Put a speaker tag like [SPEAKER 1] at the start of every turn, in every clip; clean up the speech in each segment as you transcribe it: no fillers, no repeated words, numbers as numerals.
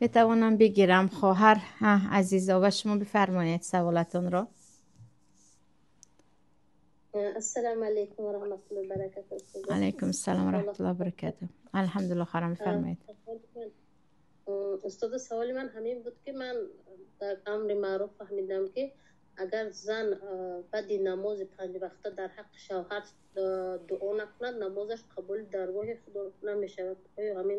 [SPEAKER 1] بتوانم بگیرم خواهر عزیزا و شما بفرمایید سوالتون را.
[SPEAKER 2] السلام علیکم و رحمت الله و برکاته.
[SPEAKER 1] علیکم السلام و رحمت الله و برکاته. الحمدلله خواهرم بفرمایید.
[SPEAKER 2] استاد سوال من همین بود که من در امر معروف فهمیدم که اگر زن بعد نماز 5 وقته در حق شوهر دعا نکند نمازش قبول درگاه خدا نمیشود. آیا همین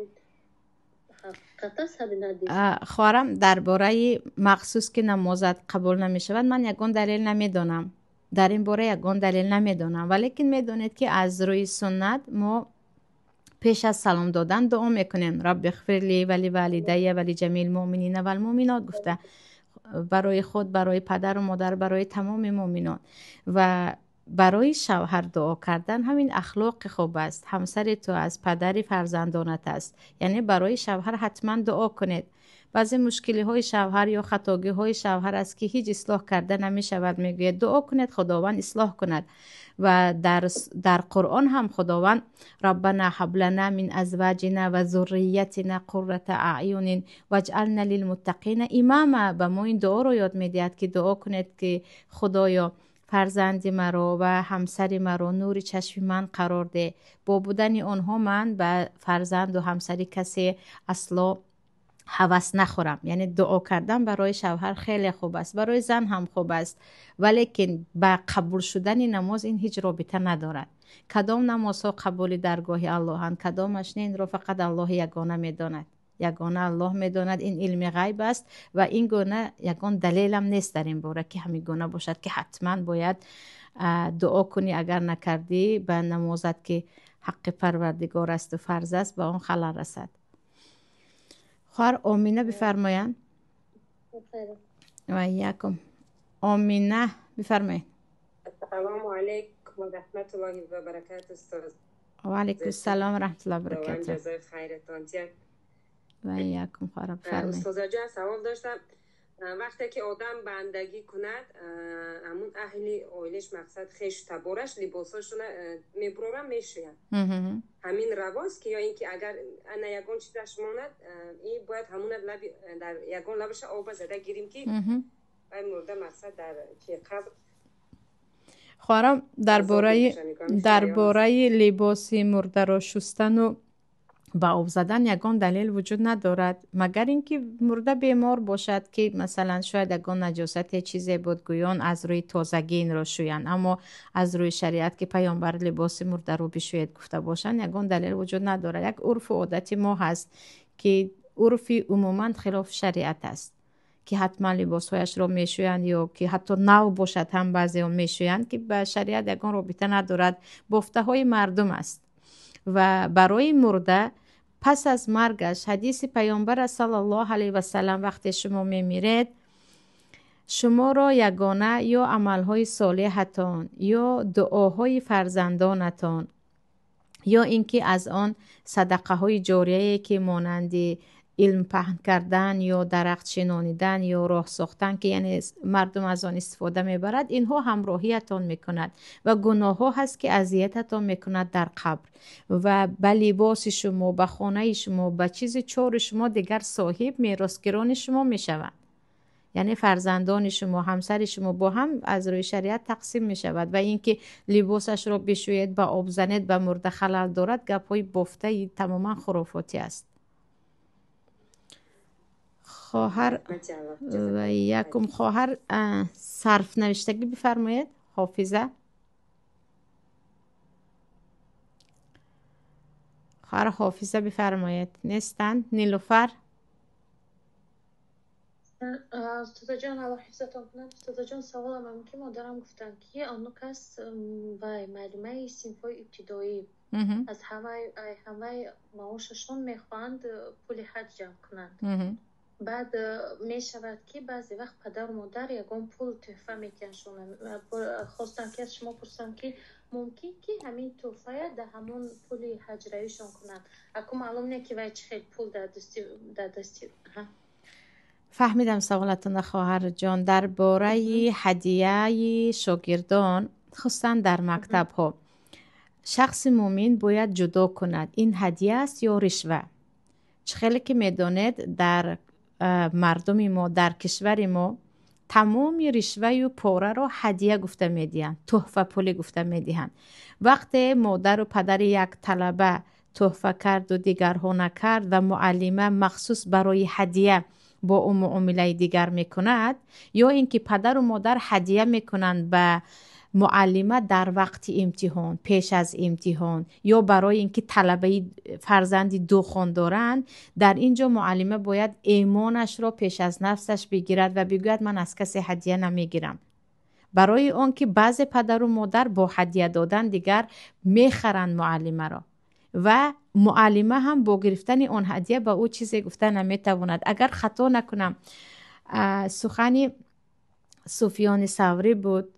[SPEAKER 2] حقیقت است همین حدیث؟
[SPEAKER 1] خواهرم درباره مخصوص که نمازت قبول نمیشود من یگان دلیل نمیدونم، در این باره یگان دلیل نمیدونم، ولیکن میدونید که از روی سنت ما پیش از سلام دادن دعا میکنیم رب اغفر لی ولی والدی ولی جمیع المؤمنین و المؤمنات گفته، برای خود، برای پدر و مادر، برای تمام مؤمنان. و برای شوهر دعا کردن همین اخلاق خوب است. همسر تو از پدر فرزندانت است، یعنی برای شوهر حتما دعا کنید. بعضی مشکلی های شوهر یا خطاگی های شوهر است که هیچ اصلاح کرده نمی شود، میگوید دعا کنید خداوند اصلاح کند. و در قرآن هم خداوند ربنا هب لنا من ازواجنا و ذریتنا قرة اعین واجعلنا للمتقین اماما، به ما این دعا رو یاد میدهد که دعا کنید که خدایا فرزند مرا و همسر مرا نور چشم من قرار ده، با بودن آنها من به فرزند و همسری کسی اصلا هوس نخورم. یعنی دعا کردن برای شوهر خیلی خوب است، برای زن هم خوب است، ولیکن با قبول شدن نماز این هیچ رابطه ندارد. کدام نمازها قبول درگاه الله هستند، کدامش نه، این را فقط الله یگانه میداند. یگانه الله میداند، این علم غیب است و این گونه یگان دلیل هم نیست در این باره که همین گونه باشد که حتما باید دعا کنی، اگر نکردی به نمازت که حق پروردگار است و فرض است به آن خلل رسد. خواهر آمینه بفرمایند. و یکم آمینه بفرمایید.
[SPEAKER 3] السلام علیکم و رحمت الله و برکاته استاد.
[SPEAKER 1] و علیکم السلام و رحمت الله و برکاته.
[SPEAKER 3] جزای خیرتان تیم.
[SPEAKER 1] و یکم خواهر بفرمایید.
[SPEAKER 3] استاد جان سوال داشتم، وقتی که آدم بندگی کند همون اهلی اویلش مقصد خیش تبارش لباساشون میبرورن میشوین، همین رواست که یا اینکه اگر انا یگان چیزش ماند این باید همون در یگان لبش آب زده گیریم که این مرده مقصد در چه قبر.
[SPEAKER 1] خواهرم درباره لباس مرده را شستن و با آب زدن یگان دلیل وجود ندارد، مگر اینکه مرده بیمار باشد که مثلا شاید یگان نجاست چیزی بود گویان از روی تازگی این را شویند، اما از روی شریعت که پیامبر لباس مرده رو بشوید گفته باشند یگان دلیل وجود ندارد. یک عرف و عادت ما هست که عرف عموما خلاف شریعت است که حتما لباسهایش را میشویند یا که حتی نو باشد هم بعضی هم میشویند که به شریعت یگان رابطه ندارد، بافته های مردم است. و برای مرده پس از مرگش حدیث پیامبر صلی الله علیه و سلم وقتی شما میمیرید شما را یگانه یا عملهای صالحتان یا دعاهای فرزندانتان یا اینکه از آن صدقه های جاریه که مانند علم پهن کردن یا درخت شنانیدن یا راه ساختن که یعنی مردم از آن استفاده میبرد، اینها همراهیتان میکند و گناه ها هست که اذیتتان میکند در قبر و به لباس شما، به خانه شما، به چیز چار شما دیگر صاحب میراثگران شما میشوند. یعنی فرزندان شما، همسر شما با هم از روی شریعت تقسیم می شود و اینکه لباسش را بشویید، به آب زنید، به مرده خلل دارد، گپ‌های بافته تماما خرافاتی است. خواهر و یکم خواهر صرف نوشتگی بفرمایید. حافظه خواهر حافظه بفرمایید. نیستن؟ نیلوفر
[SPEAKER 4] استاد جان الله حفظتون کنند. استاد جان سوالم هم که مادرم گفتن که آنو کس و معلومه صنفای ابتدایی از همه معاششون میخواند پول حج جمع کنند. بعد می شود که بعضی وقت پدر و مادر یکم پول تحفه میکنشونن. خواستم که از شما پرسم که ممکن که همین تحفه در همون پول حج رویشون کنند. اکو معلوم نه که وای چه خیلی پول در دستی
[SPEAKER 1] فهمیدم سوالتون خواهر جان. درباره هدیه شاگردان خصوصا در مکتب ها شخص مومن باید جدا کند این هدیه است یا رشوه. خیلی که میدانید در مردم ما در کشور ما تمام رشوه و پاره رو هدیه گفته میدین، تحفه پولی گفته میدین. وقتی مادر و پدر یک طلبه تحفه کرد و دیگرها نکرد و معلمه مخصوص برای هدیه با اون معامله دیگر میکند، یا اینکه پدر و مادر هدیه میکنند به معلمه در وقت امتحان، پیش از امتحان، یا برای اینکه طلبه فرزندی دو خان دارند، در اینجا معلمه باید ایمانش را پیش از نفسش بگیرد و بگوید من از کسی هدیه نمیگیرم. برای اون که بعض پدر و مادر با هدیه دادن دیگر میخرند معلمه را و معلمه هم با گرفتن اون هدیه به او چیزی گفته نمیتواند. اگر خطا نکنم سخنی سفیان ثوری بود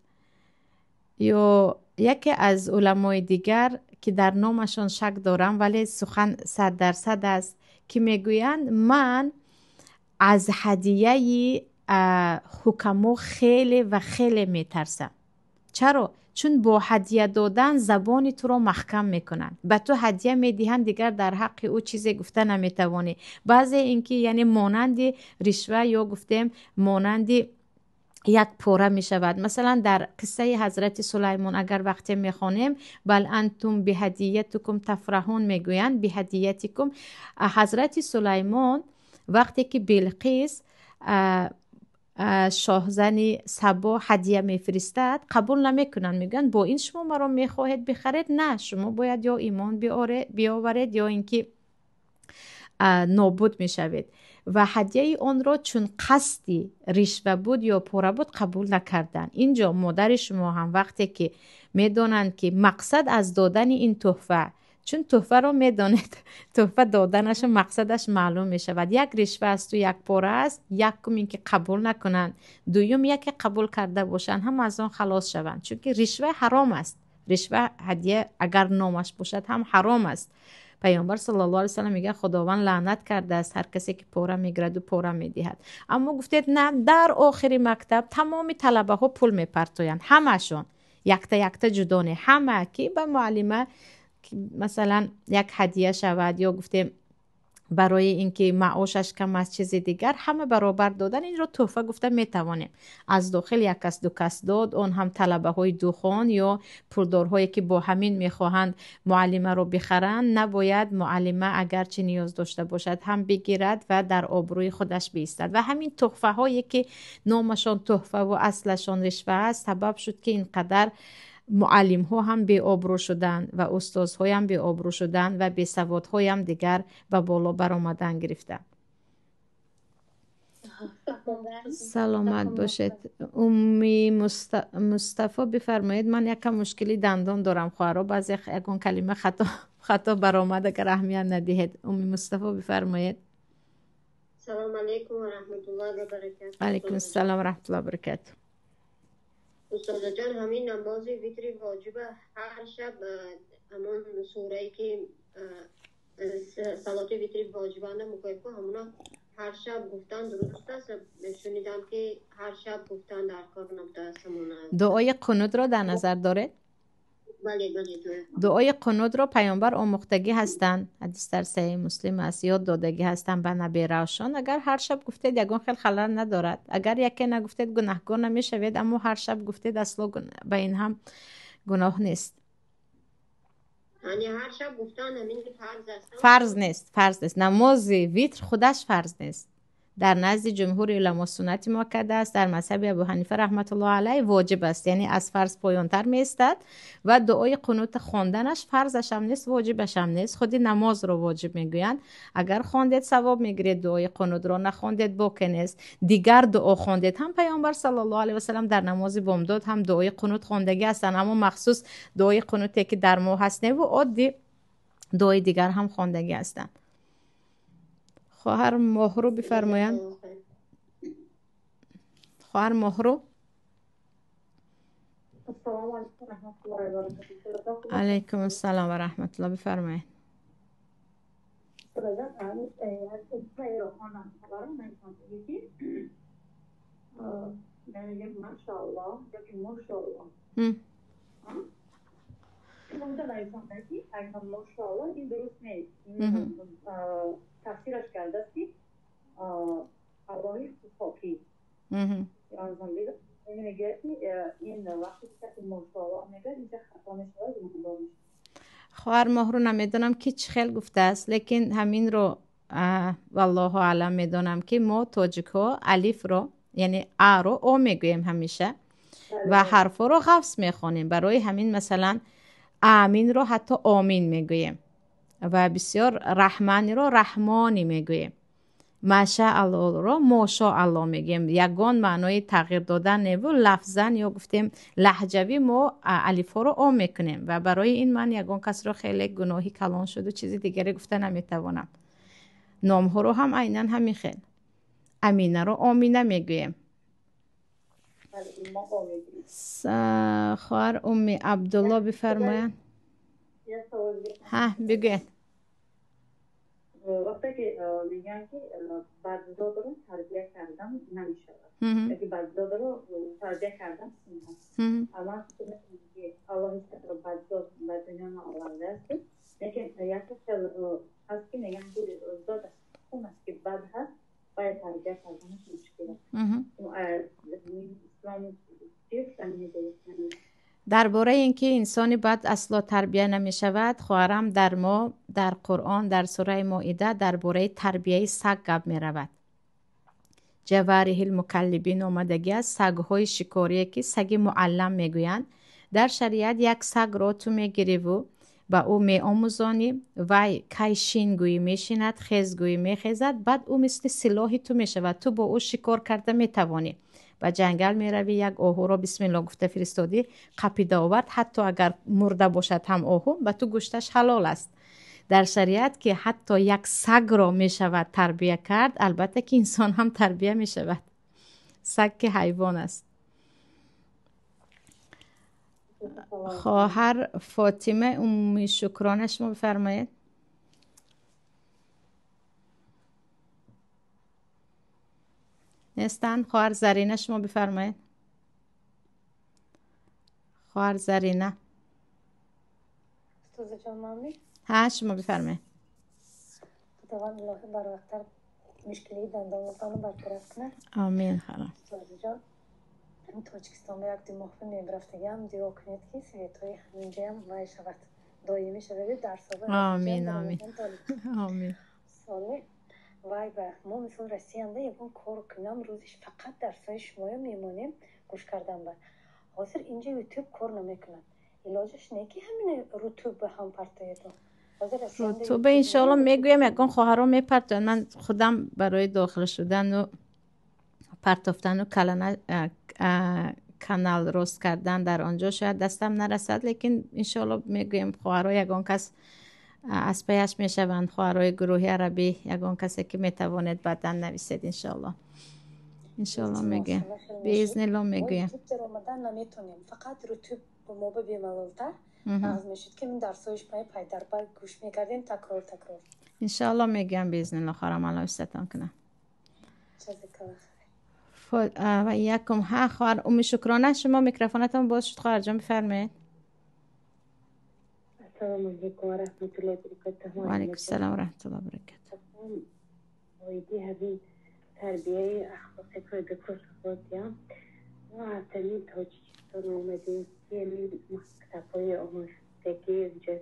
[SPEAKER 1] یا یکی از علمای دیگر که در نامشان شک دارم ولی سخن 100% است که میگویند من از هدیه حکما خیلی و خیلی میترسم. چرا؟ چون با هدیه دادن زبان تو رو محکم میکنن. به تو هدیه میدهن دیگر در حق او چیزی گفته نمیتوانی. بعضی اینکه یعنی مانند رشوه یا گفتیم مانند یک پوره می شود. مثلا در قصه حضرت سلیمان اگر وقتی می خوانیم بل انتم بهدیتکم تفرحون میگویند بهدیتکم. حضرت سلیمان وقتی که بلقیس شاهزنی سبا هدیه میفرستد قبول نمیکنن، میگن با این شما مرا میخواهید بخرید؟ نه، شما باید یا ایمان بیاورید یا اینکه نابود میشوید. و هدیه اون رو چون قصدی رشوه بود یا پوره بود قبول نکردن. اینجا مادر شما هم وقتی که میدونند که مقصد از دادن این تحفه، چون تحفه رو میدانید تحفه دادنش مقصدش معلوم میشود، یک رشوه است و یک پوره است، یکم این که قبول نکنند، دوم یک قبول کرده باشند هم از آن خلاص شوند، چون که رشوه حرام است. رشوه هدیه اگر نامش باشد هم حرام است. پیامبر صلی الله علیه و سلم میگه خداوند لعنت کرده است هر کسی که پوره میگیرد و پوره میدهد. اما گفتید نه، در آخر مکتب تمام طلبه ها پول میپرتویند، همشون یکتا جدا نه، همه که به معلمه مثلا یک هدیه شود یا گفتیم برای اینکه معاشش کم از چیز دیگر، همه برابر دادن این رو تحفه گفته میتوانیم. از داخل یک کس دو کس داد، اون هم طلبه های دوخان یا پولدارهایی که با همین میخواهند معلمه رو بخرند، نباید معلمه اگرچه نیاز داشته باشد هم بگیرد و در آبروی خودش بیستد. و همین تحفه هایی که نامشان تحفه و اصلشان رشوه است سبب شد که اینقدر معلم ها هم بی آبرو شدن و استاد ها هم بی آبرو شدن و بی سواد ها هم دیگر به بالا برآمدن گرفتن. سلامت باشید. امی مصطفی بفرمایید. من یکم مشکلی دندان دارم خواهرا، بعضی یکون کلمه خطا برآمد اگر اهمیت ندهید. امی مصطفی بفرمایید.
[SPEAKER 2] سلام علیکم و رحمت الله و برکاته.
[SPEAKER 1] علیکم السلام و رحمت الله و برکاته.
[SPEAKER 2] استاد جان، همین نماز ویتری واجبه هر شب همون سوره‌ای که صلات ویتری واجبانه مکیفه همونا هر شب گفتن درست است؟ شنیدم که هر شب گفتن در کار نبوده است.
[SPEAKER 1] دعای قنوت را در نظر داره؟
[SPEAKER 2] بله.
[SPEAKER 1] دعای قنوت را پیامبر آموختگی هستند، حدیث در صحیح مسلم است، یاد دادگی هستند به نبی روشان. اگر هر شب گفتید یگان خیلی خلل ندارد. اگر یکی نگفتید گناهگار نمیشوید، اما هر شب گفتید اصلا به این هم گناه نیست.
[SPEAKER 2] یعنی هر شب گفتن همین
[SPEAKER 1] فرض نیست. نماز ویتر خودش فرض نیست. در نزد جمهور علما سنت مؤکد است. در مذهب ابو حنیفه رحمت الله علیه واجب است، یعنی از فرض پایانتر میستد. و دعای قنوت خواندنش فرضش هم نیست، واجبش هم نیست. خود نماز رو واجب میگویند. اگر خواندید ثواب میگیرید، دعای قنوت رو نخواندید باکی نیست. دیگر دعا خواندید هم پیامبر صلی الله علیه و سلم در نماز بامداد هم دعای قنوت خواندگی هستند، اما مخصوص دعای قنوتی که در ماه هست و عادی دعای دیگر هم خواندگی هستند. خواهر مهرو بفرمایند. خواهر مهرو.
[SPEAKER 5] السلام علیکم و رحمت الله و برکاته.
[SPEAKER 1] علیکم السلام و رحمت الله بفرمایید.
[SPEAKER 5] سلام از اسمای روحانم خبرم نمیتونم بگید میگم ماشاءالله یکی ماشاءالله اونجا نایستم بگید اگر ماشاءالله این درست نیست. تفسیرش کرده است که های خاکی یعنی میگه این وقتی که مشاوره میگه اینجا خطا میشه.
[SPEAKER 1] خواهر مهرو نمیدونم که چی خیلی گفته است، لیکن همین رو والله اعلم میدونم که ما تاجیک‌ها الف رو یعنی ا رو او میگوییم همیشه و حرف رو حفظ میخونیم. برای همین مثلا آمین رو حتی آمین میگوییم و بسیار رحمانی رو رحمانی میگوییم. ماشاءالله رو ماشاءالله میگیم. یگان معنای تغییر دادن نبود لفظاً یا گفتیم لهجوی ما الف رو او میکنیم و برای این من یگان کس رو خیلی گناهی کلان شد و چیزی دیگری گفته نمیتوانم. نام ها رو هم عیناً همین خیل. امینه رو آمینه میگوییم. خواهر امی عبدالله بفرمایند. ها بگوین.
[SPEAKER 5] وقتی که میگن که بعضی‌ها رو تربیت کردن نمی‌شود، یعنی بعضی‌ها رو تربیت کردن سنت. اما میگه الله تعالی بعضی‌ها به دنیا آورده است، لیکن یکی هست که میگن که زاد است، اون است که بعد هست باید تربیت کردنش مشکل است. اسلام چیست میگه؟
[SPEAKER 1] درباره اینکه انسانی بد اصلا تربیه نمی شود، خواهرم در قرآن در سوره مائده درباره تربیه سگ گپ می رود. جواره المکلبین آمدگی است، سگ‌های شکاری که سگ معلم میگویند. در شریعت یک سگ را تو میگیری و با او می آموزانی و کیشین گویی میشیند، خیزگویی میخیزد، بعد او مثل سلاحی تو میشود. تو با او شکار کرده میتوانی. و جنگل می روی، یک آهو را بسم الله گفته فرستادی قپیده آورد، حتی اگر مرده باشد هم آهو و تو گوشتش حلال است. در شریعت که حتی یک سگ را می شود تربیه کرد، البته که انسان هم تربیه می شود. سگ که حیوان است. خواهر فاطمه امی شکرانه شما بفرمایید. نیستن؟ خواهر زرینه شما بفرمایید. خواهر زرینه.
[SPEAKER 4] استاد جان مامی.
[SPEAKER 1] ها شما بفرمایید.
[SPEAKER 4] خداوند الله بر وقت مشکلی دندانتان رو برطرف کنه.
[SPEAKER 1] آمین خالم.
[SPEAKER 4] استاد جان این تاجیکستان یک دماغ میبرفتگم دیو کنید که سیتوی همینجا هم وای شود دایمی شود در صبح.
[SPEAKER 1] آمین آمین آمین.
[SPEAKER 4] سالی وای به ما مثل رسیانده یکون کار کنم روزش فقط درسای شما میمونیم گوش کردم به حاضر اینجا یوتیوب کار نمیکنن. علاجش نه که همین رطوب به هم پرتایتون
[SPEAKER 1] رطوب انشالله میگویم یکون خواهرام میپرتن. من خودم برای داخل شدن و پرتافتن و کانال روست کردن در آنجا شاید دستم نرسد، لیکن انشالله میگویم خواهرای یگان کس از پیش میشوند. خواهرای گروه عربی یگان کسی که میتواند بعداً نویسید انشالله. انشالله میگیم باذن الله میگیم.
[SPEAKER 4] رمضان نمیتونیم فقط رطوب ما ببیمالتر از میشید که من درسایش پای در بر گوش میکردیم تکرار
[SPEAKER 1] انشالله میگم باذن الله. خواهرام الله استتان کنه. و یکم ها خواهر ام شکرانه شما میکروفونتون باز شد. خواهر جان بفرمایید.
[SPEAKER 5] السلام علیکم و رحمت الله و برکاته.
[SPEAKER 1] و علیکم السلام و رحمت الله و برکاته.
[SPEAKER 5] وایدی همی تربیه اخلاقی که دکتر صفاتیام و اصلی تاجیکستان آمدیم که مکتبای آموزشی اینجا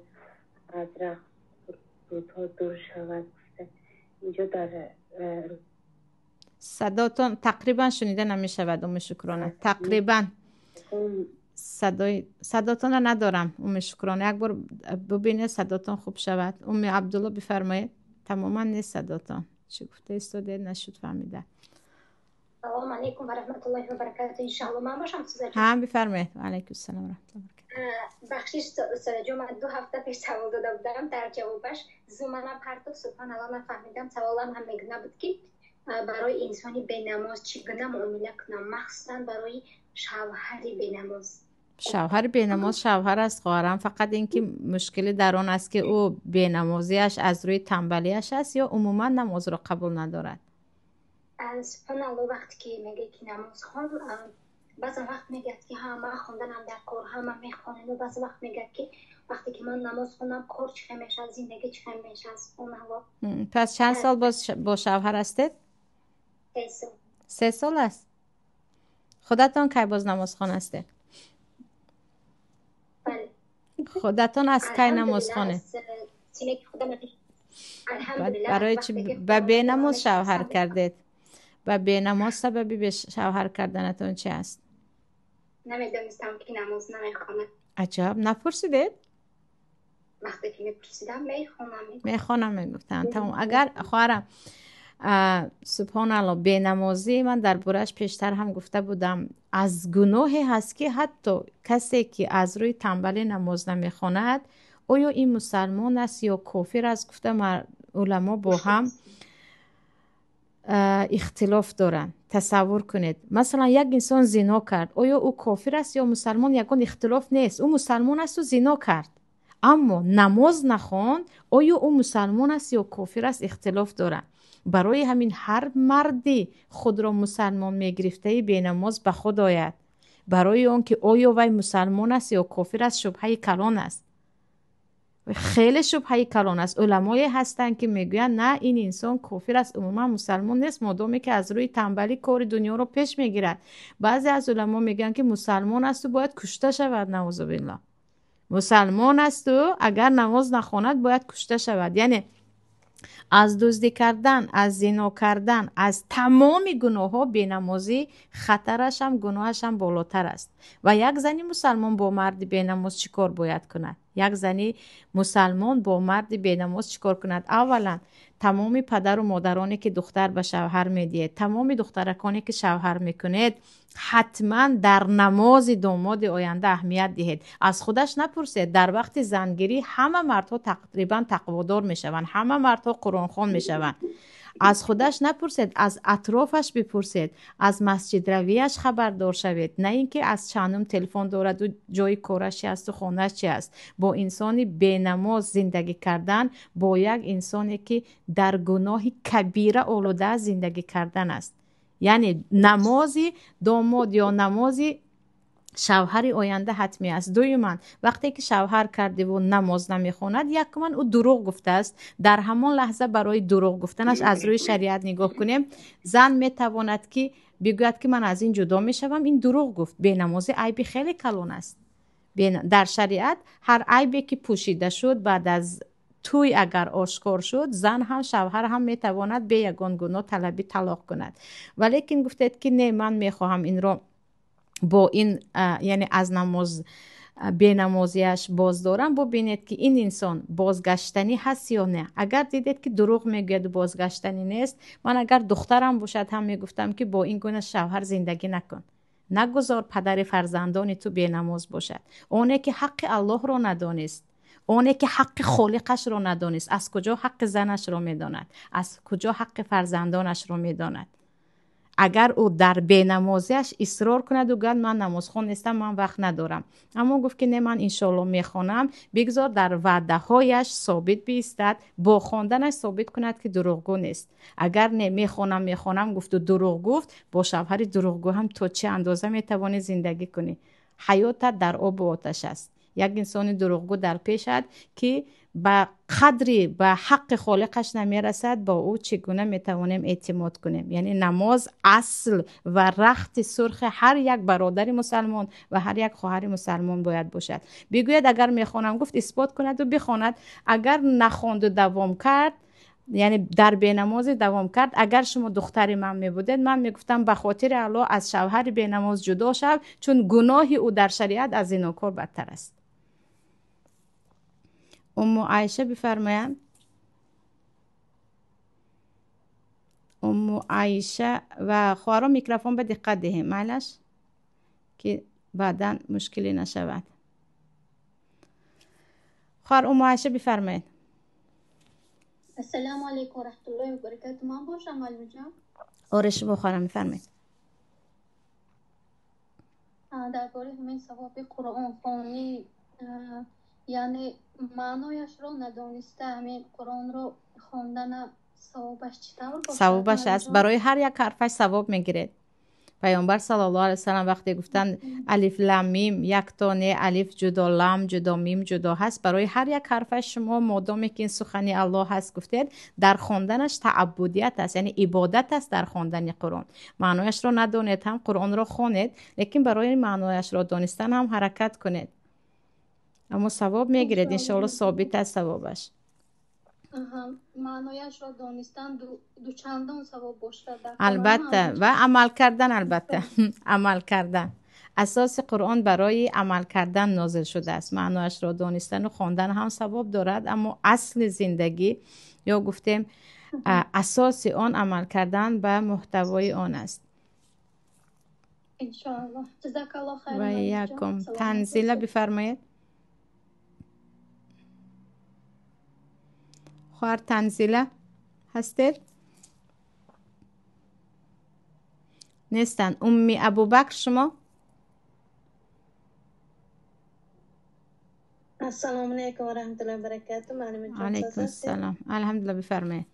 [SPEAKER 5] از رخت روتا دور شود. اینجا در
[SPEAKER 1] صداتون تقریبا شنیده نمیشود ام شکرانه. تقریبا صداتون رو ندارم ام شکرانه. یک بار ببینید صداتون خوب شود. ام عبدالله بفرمایید. تماما نیست صداتون. چی گفته استاده نشد فهمیده.
[SPEAKER 6] سلام علیکم و رحمت الله و برکاته. ان شاء الله من باشم استاد جان.
[SPEAKER 1] ها بفرمایید. و علیکم السلام و رحمت الله و برکاته.
[SPEAKER 6] بخشش استاد جان من 2 هفته پیش سوال داده بودم در جوابش زمانه پرتو سبحان الله من فهمیدم سوالم هم میگه بود که برای انسانی بینماز چگونه معامله کنم مخصوصا برای شوهری بینماز.
[SPEAKER 1] شوهر بینماز شوهر است خواهرم، فقط اینکه مشکلی در آن است که او بینمازیش از روی تنبلیش است یا عموما نماز را قبول ندارد.
[SPEAKER 6] سبحان الله وقتی که میگه که نماز خوان بعض وقت میگه که همه خوندنم در کار همه میخوانم و بعض وقت میگه که وقتی که من نماز خوندم کار چه میشه زندگی چه میشه. سبحان الله.
[SPEAKER 1] پس چند سال با شوهر هستید؟ 3 سال است. خودتان کی باز نماز خوانه هسته؟
[SPEAKER 6] بله.
[SPEAKER 1] خودتان از کی نماز خوانه؟ برای چی به بینماز شوهر کردید؟ به بینماز سببی به شوهر کردنتون چی است؟
[SPEAKER 6] نمیدونستم که نماز نمیخونه.
[SPEAKER 1] عجب، نپرسیدید؟
[SPEAKER 6] وقتی که میپرسیدم
[SPEAKER 1] میخونم میگفتن تمام. اگر خواهرم سبحان الله بینمازی من در بورش پیشتر هم گفته بودم از گناهی هست که حتی کسی که از روی تنبلی نماز نمیخواند آیا این مسلمان است یا کافر است، گفته علما با هم اختلاف دارن. تصور کنید مثلا یک انسان زنا کرد، آیا او کافر است یا مسلمان؟ یگان اختلاف نیست، او مسلمان است و زنا کرد، اما نماز نخواند، آیا او مسلمان است یا کافر است؟ اختلاف دارن. برای همین هر مردی خود را مسلمان میگرفته بی نماز به خود آید، برای آن که آیا وی مسلمان است یا کافر است شبهه کلان است، خیلی شبهه کلان است. علمای هستن که میگوین نه این انسان کافر است، عموما مسلمان نیست، مادامی که از روی تنبلی کار دنیا رو پیش میگیرد. بعضی از علما میگن که مسلمان است و باید کشته شود، نعوذ بالله. مسلمان است و اگر نماز نخواند باید کشته شود. یعنی از دزدی کردن، از زنا کردن، از تمام گناه ها بینمازی خطرش هم گناهش هم بالاتر است. و یک زنی مسلمان با مرد بینماز چیکار باید کند؟ یک زنی مسلمان با مرد بینماز چیکار کند؟ اولا تمام پدر و مادرانی که دختر به شوهر میدید، تمام دخترکانی که شوهر میکنید، حتما در نماز داماد آینده اهمیت دهید. از خودش نپرسید. در وقت زنگیری همه مردها تقریبا تقوادار میشوند، همه مردها قرآن خوان میشوند. از خودش نپرسید، از اطرافش بپرسید، از مسجد رویش خبردار شوید، نه اینکه از چندم تلفن دارد و جای کارش چی است و خانه‌اش چی است. با انسانی بینماز زندگی کردن با یک انسانی که در گناه کبیره آلوده زندگی کردن است. یعنی نمازی داماد یا نمازی شوهر آینده حتمی است. دویماً وقتی که شوهر کرده و نماز نمیخواند، یکماً او دروغ گفته است. در همان لحظه برای دروغ گفتنش از روی شریعت نگاه کنیم، زن میتواند که بگوید که من از این جدا میشوم، این دروغ گفت. به نمازی عیبی خیلی کلان است. در شریعت هر عیبی که پوشیده شد بعد از توی اگر آشکار شد، زن هم شوهر هم میتواند به یگان گناه طلبی طلاق کند. ولیکن گفتید که نه، من میخواهم این رو با این یعنی از نماز به نمازیش باز دارم. ببینید که این انسان بازگشتنی هست یا نه. اگر دیدید که دروغ میگه بازگشتنی نیست، من اگر دخترم باشد هم میگفتم که با این گونه شوهر زندگی نکن، نگذار پدر فرزندان تو به نماز باشد. اونه که حق الله رو ندانست، اونه که حق خالقش رو ندانست، از کجا حق زنش رو میداند؟ از کجا حق فرزندانش رو میداند؟ اگر او در بینمازیش اصرار کند و گفت من نمازخوان نیستم، من وقت ندارم، اما گفت که نه من انشالله میخوانم، بگذار در وعده هایش ثابت بیستد، با خواندنش ثابت کند که دروغگو نیست. اگر نه میخوانم گفت و دروغ گفت، با شوهر دروغگو هم تو چه اندازه میتوانی زندگی کنی؟ حیاتت در آب و آتش است. یک انسان دروغگو در پیشت که به قدری به حق خالقش نمیرسد، با او چگونه میتوانیم اعتماد کنیم؟ یعنی نماز اصل و رخت سرخ هر یک برادر مسلمان و هر یک خواهر مسلمان باید باشد. بگوید اگر میخوانم گفت اثبات کند و بخواند. اگر نخواند و دوام کرد، یعنی در بینماز دوام کرد، اگر شما دختر من میبودید، من میگفتم به خاطر الله از شوهر بینماز جدا شو، چون گناه او در شریعت از زناکار بدتر است. ام عایشه بفرمایند. ام عایشه و خواهران میکروفون به دقت دهیم معلش که بعدا مشکلی نشود. خواهر ام عایشه بفرمایید.
[SPEAKER 7] السلام علیکم و رحمت الله و برکاته. من باشم معلم جان؟
[SPEAKER 1] آره شما خواهرم بفرمایید.
[SPEAKER 7] درباره همین ثواب قرآن خوانی، یعنی معنایش رو ندانسته همین قرآن رو خواندن ثوابش چطور باشه؟
[SPEAKER 1] ثوابش است برای هر یک حرفش ثواب میگیرید. پیامبر صلی الله علیه و سلم وقتی گفتن الف لام میم یک تا نه، الف جدا، لام جدا، میم جدا هست، برای هر یک حرف شما مادامی که این سخنی الله هست گفتید، در خواندنش تعبدیت است، یعنی عبادت است در خواندن قرآن. معنایش رو ندونید هم قرآن رو خوانید، لیکن برای معنایش رو دانستن هم حرکت کنید، اما ثواب میگیرید ان شاء الله، ثابت است ثوابش.
[SPEAKER 7] معنایش را دانستن دو چندان ثواب باشد
[SPEAKER 1] البته، و عمل کردن، البته عمل کردن. اساس قرآن برای عمل کردن نازل شده است. معنایش را دانستن و خواندن هم ثواب دارد، اما اصل زندگی یا گفتیم اساس آن عمل کردن به محتوای آن است.
[SPEAKER 7] ان شاء الله. جزاک الله خیر.
[SPEAKER 1] و یکم تنزیله بفرمایید. خواهر تنزیله هستید؟ نیستن. امی ابوبکر شما؟
[SPEAKER 4] السلام علیکم و رحمت الله و برکاته.
[SPEAKER 1] علیکم السلام. الحمدلله بفرمایید.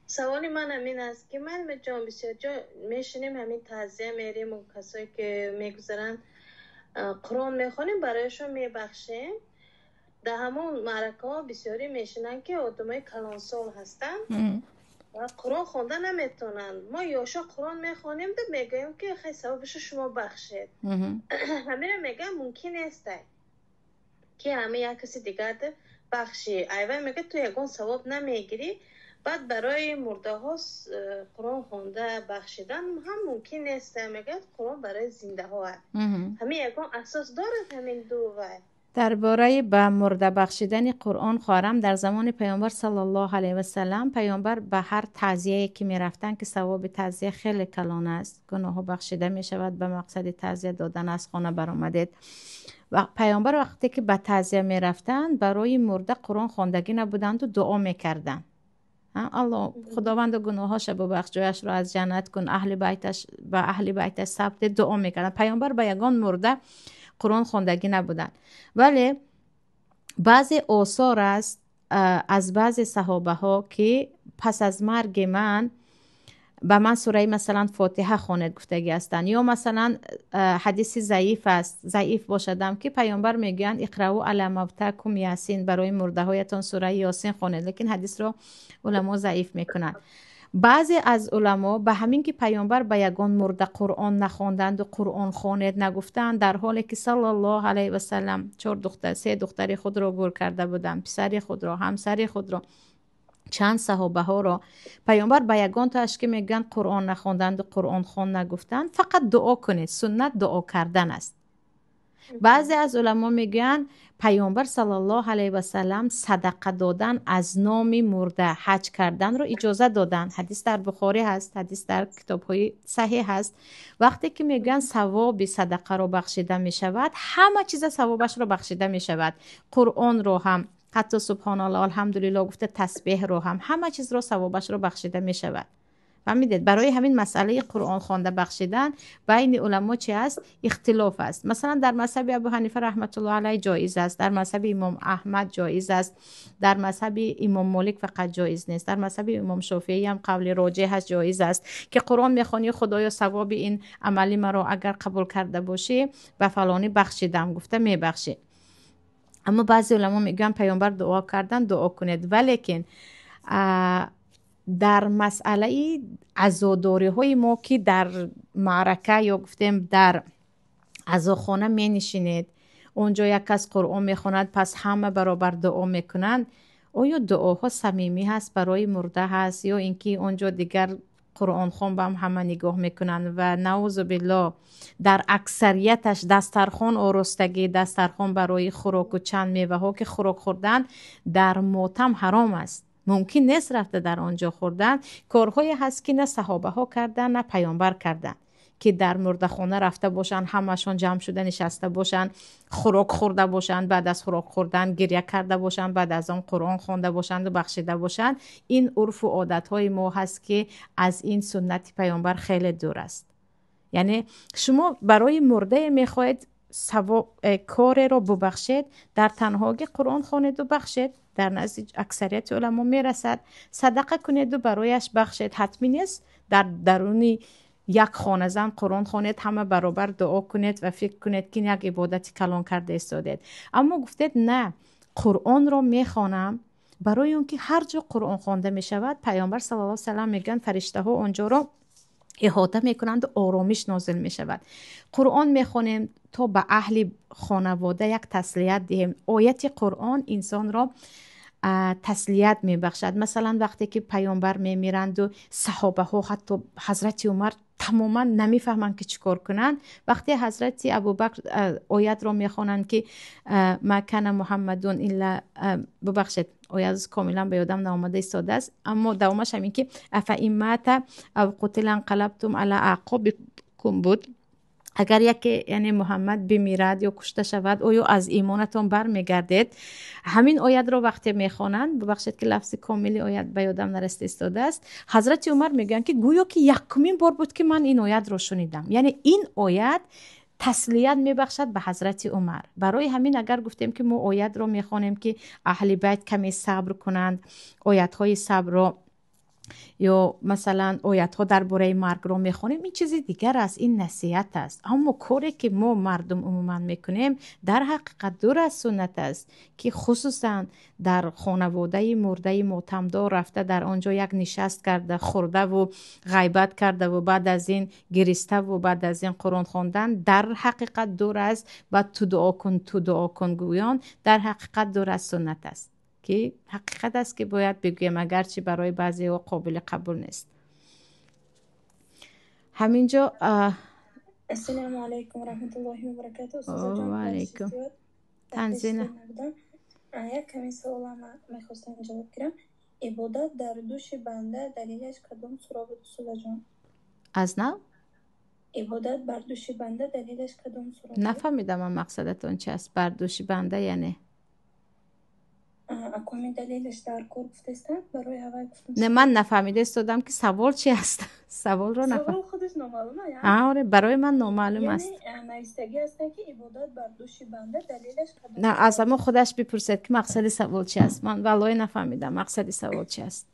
[SPEAKER 4] سوالی من همین است که من جان بسیار جا میشنیم همین تعزیه میریم و کسایی که میگذارن قرآن میخونیم برایشون میبخشیم. در همون معرکه ها بسیاری میشنن که آدمای کلانسال هستن و قرآن خوندن نمیتونن. ما یاشا قرآن میخونیم ده میگیم که خیلی ثوابش شما بخشید. همین میگم ممکن نیست که همه یک کسی دیگر ده بخشی. ایوه میگه تو یکون ثواب نمیگیری، بعد برای مرده ها قرآن خونده بخشیدن هم ممکن نیست. میگه قرآن برای زنده ها هست. همین یکون اساس دارد همین دو وای.
[SPEAKER 1] درباره به مرده بخشیدن قرآن خواهرم، در زمان پیامبر صلی الله علیه و سلم پیامبر به هر تعزیه که می رفتن که ثواب تعزیه خیلی کلان است، گناه بخشیده می شود، به مقصد تعزیه دادن از خانه برآمدید. و پیامبر وقتی که به تعزیه می رفتن برای مرده قرآن خواندگی نبودند و دعا می کردن. الله خداوند گناهاش ببخش، جایش رو از جنت کن، اهل بیتش ثبت، دعا می کردن. پیامبر به یگان مرده قرآن خوندگی نبودن. ولی بعضی آثار است از بعضی صحابه ها که پس از مرگ من به من سوره مثلا فاتحه خواند گفتگی هستند، یا مثلا حدیث ضعیف است، ضعیف باشدم که پیامبر میگن اقرأوا علی موتاکم یاسین، برای مرده هایتان سوره یاسین خوانید، لیکن حدیث رو علما ضعیف میکنند. بعضی از علما به همین که پیامبر به یگان مرده قرآن نخواندند و قرآن خوانید نگفتند، در حالی که صلی الله علیه و سلم 3 دختر خود را گور کرده بودند، پسر خود را، همسر خود را، چند صحابه ها را، پیامبر به یگان تاش که میگن قرآن نخواندند و قرآن خوان نگفتند، فقط دعا کنید، سنت دعا کردن است. بعضی از علما میگن پیامبر صلی الله علیه و سلم صدقه دادن از نام مرده، حج کردن رو اجازه دادن. حدیث در بخاری هست، حدیث در کتاب‌های صحیح هست. وقتی که میگن ثواب صدقه رو بخشیده میشود، همه چیز ثوابش رو بخشیده میشود. قرآن رو هم، حتی سبحان الله الحمدلله گفته، تسبیح رو هم، همه چیز رو ثوابش رو بخشیده میشود. فهمیدید؟ برای همین مسئله قرآن خوانده بخشیدن بین علما چی است؟ اختلاف است. مثلا در مذهب ابو حنیفه رحمت الله علیه جایز است، در مذهب امام احمد جایز است، در مذهب امام مالک فقط جایز نیست، در مذهب امام شافعی هم قول راجح است، جایز است که قرآن میخوانی خدایا ثواب این عملی مرا اگر قبول کرده باشی به فلانی بخشیدم، گفته میبخشی. اما بعضی علما میگن پیامبر دعا کردن، دعا کنید. ولیکن در مسئله عزاداری های ما که در معرکه یا گفتیم در عزاخانه می نشینید، اونجا یک کس قرآن می خوند، پس همه برابر دعا می کنند، آیا دعاها صمیمی هست برای مرده هست، یا اینکه اونجا دیگر قرآن خوان به همه نگاه می کنند و نعوذ بالله در اکثریتش دسترخوان آرستگی، دسترخوان برای خوراک و چند میوه ها که خوراک خوردن در ماتم حرام است، ممکن نیست رفته در آنجا خوردن. کارهایی هست که نه صحابه ها کردن نه پیامبر کردن، که در مرده خانه رفته باشن، همشون جمع شده نشسته باشن، خوراک خورده باشن، بعد از خوراک خوردن گریه کرده باشن، بعد از آن قرآن خوانده باشند و بخشیده باشن. این عرف و عادت های ما هست که از این سنت پیامبر خیلی دور است. یعنی شما برای مرده میخواید کار رو ببخشید، در تنهایی قرآن خوانید و بخشید، در نزد اکثریت علما میرسد. صدقه کنید و برایش بخشید، حتمی نیست در درونی یک خانه زن قرآن خوانید همه برابر دعا کنید و فکر کنید که یک عبادت کلان کرده ایستادید. اما گفتید نه، قرآن رو میخوانم برای اون که هر جا قرآن خوانده می شود پیامبر صلی الله علیه و سلم میگن فرشته ها اونجا رو احاطه میکنند و آرامش نازل می شود. قرآن میخوانیم تا به اهل خانواده یک تسلیت دهیم. آیت قرآن انسان را تسلیت میبخشد. مثلا وقتی که پیامبر میمیرند و صحابه ها حتی حضرت عمر تماما نمیفهمند که چیکار کنند، وقتی حضرت ابوبکر آیت را میخوانند که ما کان محمدون الا، ببخشید آیت کاملا به یادم نآمده ایستاده است، اما دوامش همین که افئن مات او قتل انقلبتم علی اعقابکم بود. اگر یکی یعنی محمد بمیرد یا کشته شود آیا از ایمانتان برمیگردید؟ همین آیت رو وقتی میخوانند، ببخشید که لفظ کاملی آیت به یادم نرسیده ایستاده است، حضرت عمر میگن که گویا که یکمین بار بود که من این آیت رو شنیدم. یعنی این آیت تسلیت میبخشد به حضرت عمر. برای همین اگر گفتیم که ما آیت رو میخوانیم که اهل بیت کمی صبر کنند، آیت های صبر رو یا مثلا آیت ها درباره مرگ رو میخونیم، این چیزی دیگر است، این نصیحت است. اما کاری که ما مردم عموما میکنیم در حقیقت دور از سنت است که خصوصا در خانواده مرده ماتمدار رفته در آنجا یک نشست کرده، خورده و غیبت کرده و بعد از این گریسته و بعد از این قرآن خواندن در حقیقت دور از و تو دعا کن گویان در حقیقت دور از سنت است، که حقیقت است که باید بگویم اگرچه برای بعضی ها قابل قبول نیست. همینجا
[SPEAKER 8] السلام علیکم و رحمت الله و برکاته.
[SPEAKER 1] و علیکم تنزینه.
[SPEAKER 8] یک کمی سوال میخواستم جواب گیرم. عبادت در دوش بنده دلیلش کدام سورا بود استاد جان؟
[SPEAKER 1] از نو؟
[SPEAKER 8] عبادت بر دوش بنده دلیلش کدام سورا بود؟
[SPEAKER 1] نفهمیدم من مقصدتون چی است. بر دوش بنده یعنی
[SPEAKER 8] اکومی دلیلش در کور گفته است برای هوا گفتم.
[SPEAKER 1] نه من نفهمیده استادم که سوال چی است. سوال رو نفهم.
[SPEAKER 8] سوال خودش نامعلومه یعنی؟
[SPEAKER 1] آره برای من نامعلوم است.
[SPEAKER 8] یعنی نایستگی است که عبادت بر دوش بنده دلیلش کدام؟
[SPEAKER 1] نه از اما خودش بپرسید که مقصد سوال چی است. من والله نفهمیدم مقصد سوال چی است.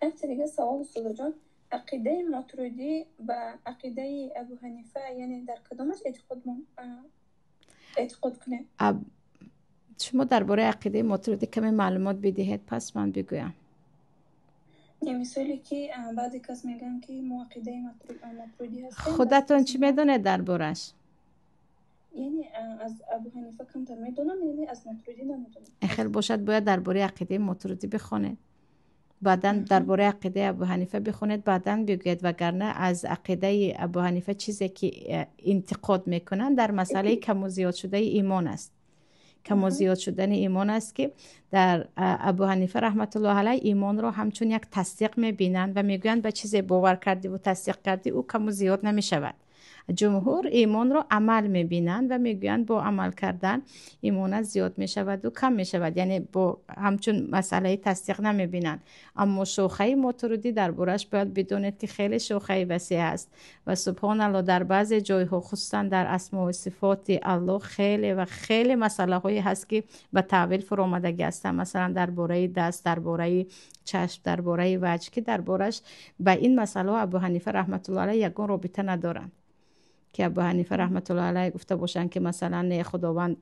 [SPEAKER 8] یک دیگه سوال استاد جان، عقیده ماتریدی و عقیده ابو حنیفه یعنی در کدامش اعتقاد کنیم؟
[SPEAKER 1] شما درباره عقیده ماتریدی کمی معلومات بدهید پس من بگویم.
[SPEAKER 8] یه مثالی که بعضی کس میگن که ما عقیده ماتریدی هستیم.
[SPEAKER 1] خودتون چی میدونه دربارش؟
[SPEAKER 8] یعنی از ابو حنیفه کمتر میدونم، یعنی از ماتریدی نمیدونم.
[SPEAKER 1] خیر باشد باید درباره عقیده ماتریدی بخونید، بعداً درباره عقیده ابو حنیفه بخونید، بعداً بگوید، وگرنه از عقیده ابو حنیفه چیزی که انتقاد میکنن در مسئله کم و زیاد شده ایمان است. کم و زیاد شدن ایمان است که در ابو حنیفه رحمت الله علیه ایمان رو همچون یک تصدیق میبینند و میگویند به چیزی باور کردی و تصدیق کردی او کم و زیاد نمیشود. جمهور ایمان رو عمل میبینند و میگویند با عمل کردن ایمان زیاد میشود و کم میشود، یعنی با همچون مسئله تصدیق نمیبینند. اما شوخی ماتریدی دربارش باید بدونید که خیلی شوخی وسیع است و سبحان الله در بعضی جایها خصوصا در اسماء و صفات الله خیلی مسئله هایی هست که به تعویل فرآمدگی است. مثلا درباره دست، درباره چشم، درباره وجه که دربارش به این مسئله ابو حنیفه رحمت الله علیه یگان رابطه ندارند، که ابو حنیفه رحمت الله علیه گفته باشند که مثلا خداوند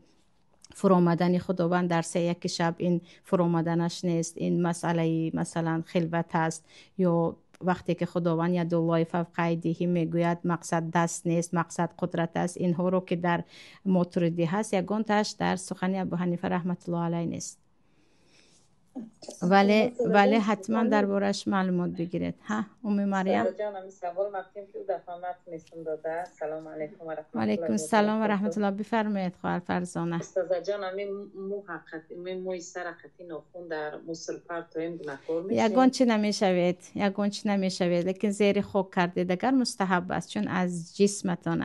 [SPEAKER 1] فرآمدن خداوند در سه یک شب این فرآمدنش نیست، این مسئله مثلا خلوت است، یا وقتی که خداوند ید الله فوق ایدیهم میگوید مقصد دست نیست مقصد قدرت است. اینها رو که در ماتریدی هست یگان تاش در سخن ابو حنیفه رحمت الله علیه نیست. ولی حتما دربارش معلومات بگیرید. ها ام مریم
[SPEAKER 5] جانم سوال مفتیم که دفعات نشون داده. سلام علیکم و رحمت الله.
[SPEAKER 1] علیکم السلام و رحمت الله. بفرمایید خواهر فرزانه.
[SPEAKER 5] استاد جانم مو حقیقتی موی سرقتی ناخون در موسل پرتایم نکور میشه.
[SPEAKER 1] یگان چی نمیشوید لیکن زیر خوک کردید اگر مستحب است، چون از جسمتان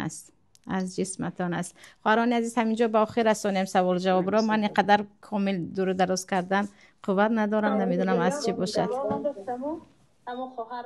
[SPEAKER 1] است. خواهران عزیز همینجا با آخر رسانیم سوال جواب را. من اینقدر کامل دور دراز کردن قوت ندارم، نمیدونم از چی باشد.
[SPEAKER 4] اما خواهر